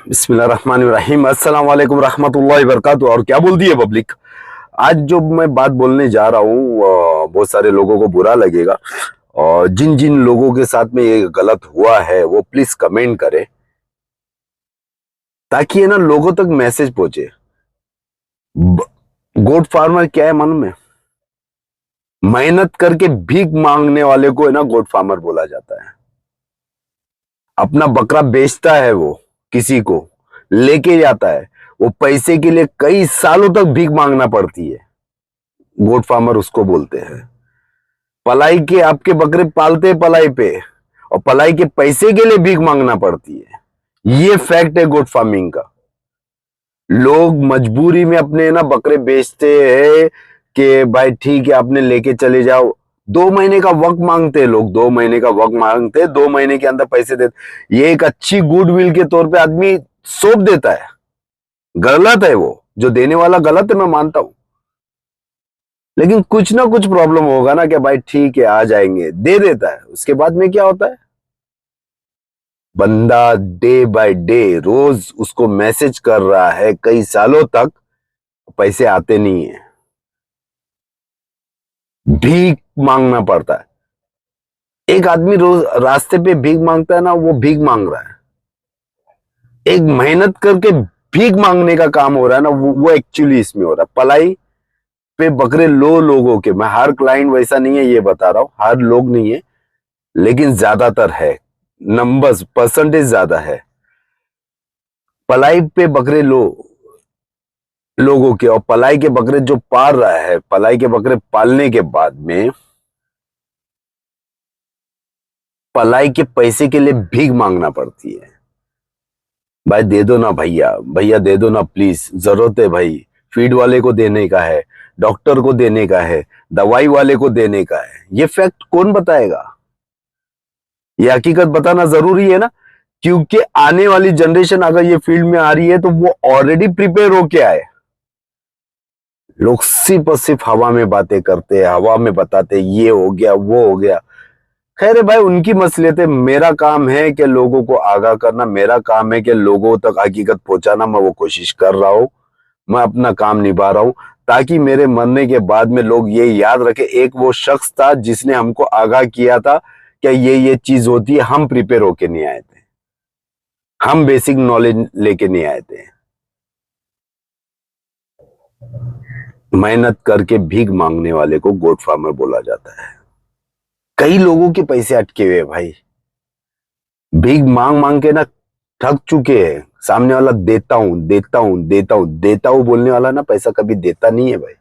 बिस्मिल्लाहिर्रहमानिर्रहीम। अस्सलाम वालेकुम रहमतुल्लाहि वबरकातुहू। और क्या बोल दिए पब्लिक। आज जो मैं बात बोलने जा रहा हूँ बहुत सारे लोगों को बुरा लगेगा, और जिन जिन लोगों के साथ में ये गलत हुआ है वो प्लीज कमेंट करें, ताकि ये ना लोगों तक मैसेज पहुंचे। गोट फार्मर क्या है मालूम है? मेहनत करके भीख मांगने वाले को है ना गोट फार्मर बोला जाता है। अपना बकरा बेचता है, वो किसी को लेके जाता है, वो पैसे के लिए कई सालों तक भीख मांगना पड़ती है, गोट फार्मर उसको बोलते हैं। पलाई के आपके बकरे पालते हैं पलाई पे, और पलाई के पैसे के लिए भीख मांगना पड़ती है। ये फैक्ट है गोट फार्मिंग का। लोग मजबूरी में अपने ना बकरे बेचते हैं कि भाई ठीक है आपने लेके चले जाओ। 2 महीने का वक्त मांगते हैं लोग, 2 महीने का वक्त मांगते हैं, 2 महीने के अंदर पैसे देते। ये एक अच्छी गुडविल के तौर पे आदमी सौंप देता है। गलत है, वो जो देने वाला गलत है, मैं मानता हूं, लेकिन कुछ ना कुछ प्रॉब्लम होगा ना कि भाई ठीक है आ जाएंगे, दे देता है। उसके बाद में क्या होता है? बंदा डे बाय डे रोज उसको मैसेज कर रहा है, कई सालों तक पैसे आते नहीं है, भीख मांगना पड़ता है। एक आदमी रोज रास्ते पे भीख मांगता है ना, वो भीख मांग रहा है। एक मेहनत करके भीख मांगने का काम हो रहा है ना, वो एक्चुअली इसमें हो रहा है। पलाई पे बकरे लो लोगों के, मैं हर क्लाइंट वैसा नहीं है ये बता रहा हूं, हर लोग नहीं है, लेकिन ज्यादातर है, नंबर्स परसेंटेज ज्यादा है। पलाई पे बकरे लो लोगों के, और पलाई के बकरे जो पाल रहा है, पलाई के बकरे पालने के बाद में पलाई के पैसे के लिए भीख मांगना पड़ती है। भाई दे दो ना भैया, भैया दे दो ना प्लीज, जरूरत है भाई। फीड वाले को देने का है, डॉक्टर को देने का है, दवाई वाले को देने का है। ये फैक्ट कौन बताएगा? ये हकीकत बताना जरूरी है ना, क्योंकि आने वाली जनरेशन अगर ये फील्ड में आ रही है तो वो ऑलरेडी प्रिपेयर होके आए। लोग सिर्फ और सिर्फ हवा में बातें करते हैं, हवा में बताते हैं ये हो गया वो हो गया। खैर है भाई, उनकी मसलियत है। मेरा काम है कि लोगों को आगाह करना, मेरा काम है कि लोगों तक हकीकत पहुंचाना। मैं वो कोशिश कर रहा हूं, मैं अपना काम निभा रहा हूं, ताकि मेरे मरने के बाद में लोग ये याद रखे, एक वो शख्स था जिसने हमको आगाह किया था कि ये चीज होती है। हम प्रिपेयर होके नहीं आए थे, हम बेसिक नॉलेज लेके नहीं आए थे। मेहनत करके भीख मांगने वाले को गोट फार्मर बोला जाता है। कई लोगों के पैसे अटके हुए भाई, भीख मांग मांग के ना थक चुके हैं। सामने वाला देता हूं देता हूं देता हूं देता हूं बोलने वाला ना पैसा कभी देता नहीं है भाई,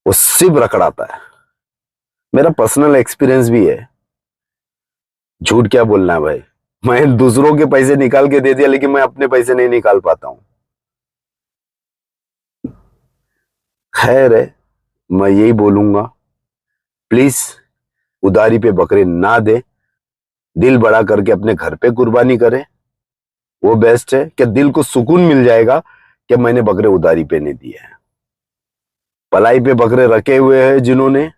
वो सिर्फ रखड़ाता है। मेरा पर्सनल एक्सपीरियंस भी है, झूठ क्या बोलना है भाई। मैं दूसरों के पैसे निकाल के दे दिया, लेकिन मैं अपने पैसे नहीं निकाल पाता हूं। खैर है, मैं यही बोलूंगा, प्लीज उधारी पे बकरे ना दे, दिल बड़ा करके अपने घर पे कुर्बानी करे, वो बेस्ट है। कि दिल को सुकून मिल जाएगा कि मैंने बकरे उधारी पे नहीं दिए हैं। पलाई पे बकरे रखे हुए हैं जिन्होंने,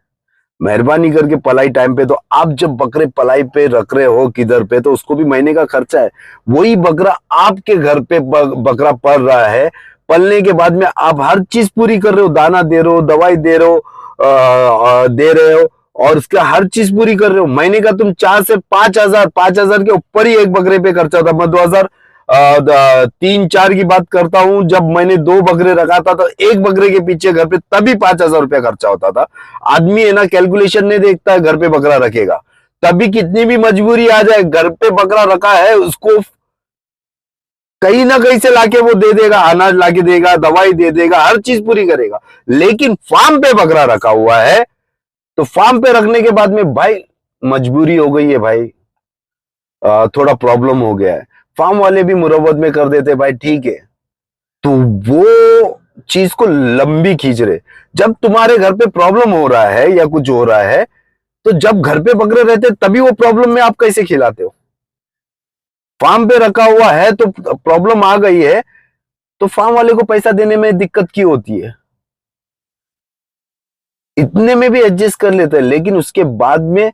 मेहरबानी करके पलाई टाइम पे। तो आप जब बकरे पलाई पे रख रहे हो किधर पे, तो उसको भी महीने का खर्चा है। वही बकरा आपके घर पे बकरा पल रहा है, पलने के बाद में आप हर चीज पूरी कर रहे हो, दाना दे रहे हो, दवाई दे रहे हो, दे रहे हो, और उसका हर चीज पूरी कर रहे हो। महीने का तुम 4 से 5 हजार, 5 हजार के ऊपर ही एक बकरे पे खर्चा होता। मैं 2003-4 की बात करता हूं, जब मैंने 2 बकरे रखा था, तो एक बकरे के पीछे घर पे तभी 5 हजार रुपया खर्चा होता था। आदमी है ना कैलकुलेशन नहीं देखता है, घर पे बकरा रखेगा तभी कितनी भी मजबूरी आ जाए, घर पे बकरा रखा है उसको कहीं ना कहीं से लाके वो दे देगा, अनाज लाके देगा, दवाई दे देगा, हर चीज पूरी करेगा। लेकिन फार्म पे बकरा रखा हुआ है, तो फार्म पे रखने के बाद में भाई मजबूरी हो गई है भाई, थोड़ा प्रॉब्लम हो गया है, फार्म वाले भी मुरव्वत में कर देते भाई ठीक है, तो वो चीज को लंबी खींच रहे। जब तुम्हारे घर पे प्रॉब्लम हो रहा है या कुछ हो रहा है, तो जब घर पे बकरे रहते तभी वो प्रॉब्लम में आप कैसे खिलाते हो? फार्म पे रखा हुआ है तो प्रॉब्लम आ गई है, तो फार्म वाले को पैसा देने में दिक्कत क्यों होती है? इतने में भी एडजस्ट कर लेते हैं, लेकिन उसके बाद में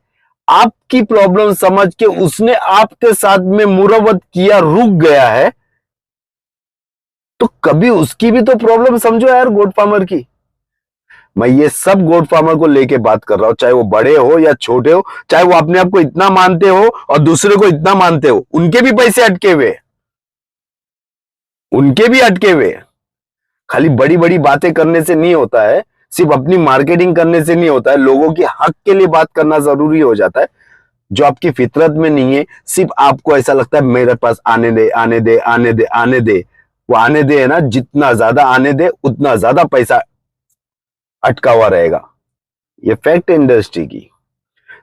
आपकी प्रॉब्लम समझ के उसने आपके साथ में मुरव्वत किया, रुक गया है, तो कभी उसकी भी तो प्रॉब्लम समझो यार, गोट फार्मर की। मैं ये सब गोट फार्मर को लेके बात कर रहा हूं, चाहे वो बड़े हो या छोटे हो, चाहे वो अपने आप को इतना मानते हो और दूसरे को इतना मानते हो, उनके भी पैसे अटके हुए, उनके भी अटके हुए। खाली बड़ी बड़ी बातें करने से नहीं होता है, सिर्फ अपनी मार्केटिंग करने से नहीं होता है, लोगों के हक के लिए बात करना जरूरी हो जाता है, जो आपकी फितरत में नहीं है। सिर्फ आपको ऐसा लगता है मेरे पास आने दे आने दे आने दे आने दे, वो आने दे है ना, जितना ज्यादा आने दे उतना ज्यादा पैसा अटका हुआ रहेगा। ये फैक्ट है इंडस्ट्री की।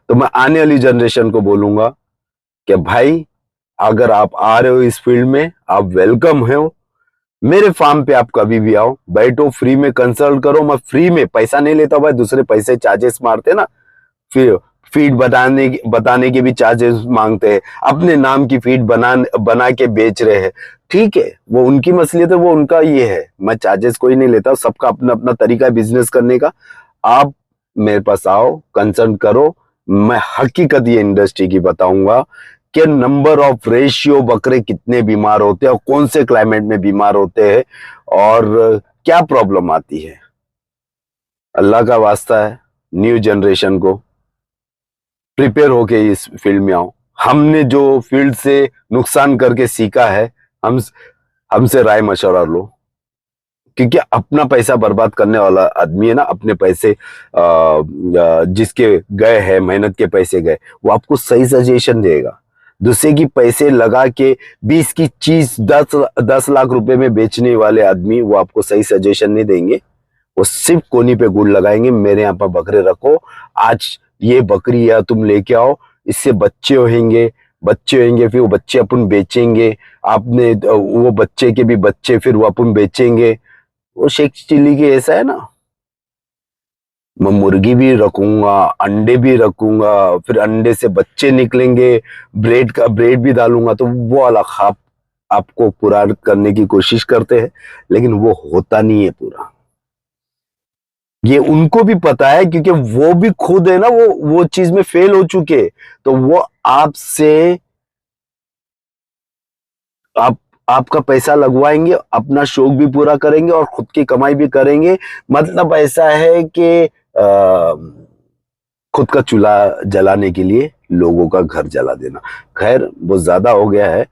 तो मैं आने वाली जनरेशन को बोलूंगा कि भाई, अगर आप आ रहे हो इस फील्ड में, आप वेलकम हो। मेरे फार्म पे आप कभी भी आओ, बैठो, फ्री में कंसल्ट करो। मैं फ्री में, पैसा नहीं लेता भाई, दूसरे पैसे चार्जेस मारते ना, फिर फीड बताने के भी चार्जेस मांगते हैं, अपने नाम की फीड बना के बेच रहे हैं। ठीक है, वो उनकी मसलियत है, वो उनका ये है, मैं चार्जेस कोई नहीं लेता, सबका अपना अपना तरीका है बिजनेस करने का। आप मेरे पास आओ, कंसल्ट करो, मैं हकीकत ये इंडस्ट्री की बताऊंगा कि नंबर ऑफ रेशियो बकरे कितने बीमार होते हैं और कौन से क्लाइमेट में बीमार होते हैं और क्या प्रॉब्लम आती है। अल्लाह का वास्ता है, न्यू जनरेशन को प्रिपेयर होके इस फील्ड में आओ। हमने जो फील्ड से नुकसान करके सीखा है, हम हमसे राय मशवरा लो, क्योंकि अपना पैसा बर्बाद करने वाला आदमी है ना, अपने पैसे जिसके गए हैं, मेहनत के पैसे गए, वो आपको सही सजेशन देगा। दूसरे की पैसे लगा के 20 की चीज 10 लाख रुपए में बेचने वाले आदमी, वो आपको सही सजेशन नहीं देंगे। वो सिर्फ कोनी पे गुड़ लगाएंगे, मेरे यहाँ पर बकरे रखो, आज ये बकरी या तुम लेके आओ, इससे बच्चे होंगे, फिर वो बच्चे अपन बेचेंगे, आपने वो बच्चे के भी बच्चे फिर वो अपन बेचेंगे। वो शेख चिल्ली की ऐसा है ना, मैं मुर्गी भी रखूंगा, अंडे भी रखूंगा, फिर अंडे से बच्चे निकलेंगे, ब्रेड भी डालूंगा, तो वो वाला ख्वाब आपको पूरा करने की कोशिश करते हैं, लेकिन वो होता नहीं है पूरा। ये उनको भी पता है, क्योंकि वो भी खुद है ना, वो चीज में फेल हो चुके, तो वो आपसे आप आपका पैसा लगवाएंगे, अपना शौक भी पूरा करेंगे और खुद की कमाई भी करेंगे। मतलब ऐसा है कि खुद का चूल्हा जलाने के लिए लोगों का घर जला देना। खैर, बहुत ज्यादा हो गया है,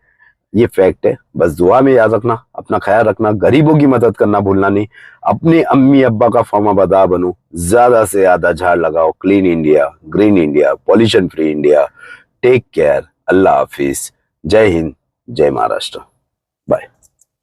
ये फैक्ट है। बस दुआ में याद रखना, अपना ख्याल रखना, गरीबों की मदद करना भूलना नहीं, अपने अम्मी अब्बा का फर्माबरदार बनो, ज्यादा से ज्यादा झाड़ लगाओ। Clean India, green India, pollution free India. Take care, अल्लाह हाफिज, जय हिंद, जय महाराष्ट्र, बाय।